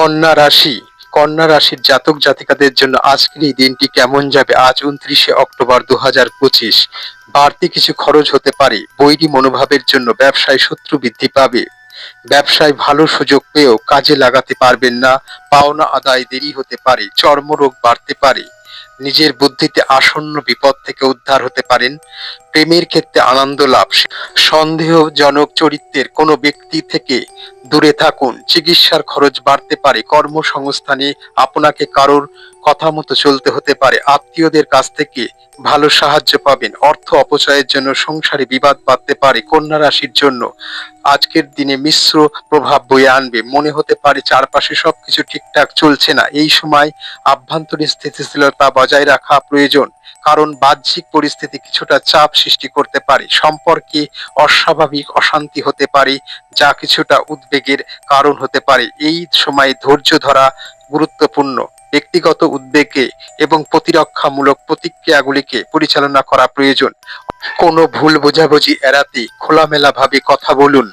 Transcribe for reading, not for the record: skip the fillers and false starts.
কন্যা রাশি। কন্যা রাশির জাতক জাতিকাদের জন্য আজকের এই দিনটি কেমন যাবে? আজ 29শে অক্টোবর 2025। বাড়তি কিছু খরচ হতে পারে। বৈরী মনোভাবের জন্য ব্যবসায় শত্রু বৃদ্ধি পাবে। ব্যবসায় ভালো সুযোগ পেয়েও কাজে লাগাতে পারবেন না। পাওনা আদায় দেরি হতে পারে। চর্মরোগ বাড়তে পারে। নিজের বুদ্ধিতে আসন্ন বিপদ থেকে উদ্ধার হতে পারেন। প্রেমের ক্ষেত্রে আনন্দ লাভ। সন্দেহজনক চরিত্রের কোনো ব্যক্তি থেকে দূরে থাকুন। চিকিৎসার খরচ বাড়তে পারে। কর্মসংস্থানে আপনাকে কারোর কথা মতো চলতে হতে পারে। আত্মীয়দের কাছ থেকে ভালো সাহায্য পাবেন। অর্থ অপচয়ের জন্য সংসারে বিবাদ বাড়তে পারে। কন্যা রাশির জন্য আজকের দিনে মিশ্র প্রভাব বয়ে আনবে। মনে হতে পারে চারপাশে সবকিছু ঠিকঠাক চলছে না। এই সময় আভ্যন্তরীণ স্থিতিশীলতা বজায় রাখা প্রয়োজন, কারণ বাহ্যিক পরিস্থিতি কিছুটা চাপ সৃষ্টি করতে পারে। সম্পর্কে অস্বাভাবিক অশান্তি হতে পারে, যা কিছুটা উদ্বেগের কারণ হতে পারে। এই সময় ধৈর্য ধরা গুরুত্বপূর্ণ। ব্যক্তিগত উদ্বেগে এবং প্রতিরক্ষামূলক প্রতিক্রিয়াগুলিকে পরিচালনা করা প্রয়োজন। কোনো ভুল বোঝাবুঝি এড়াতে খোলামেলাভাবে কথা বলুন।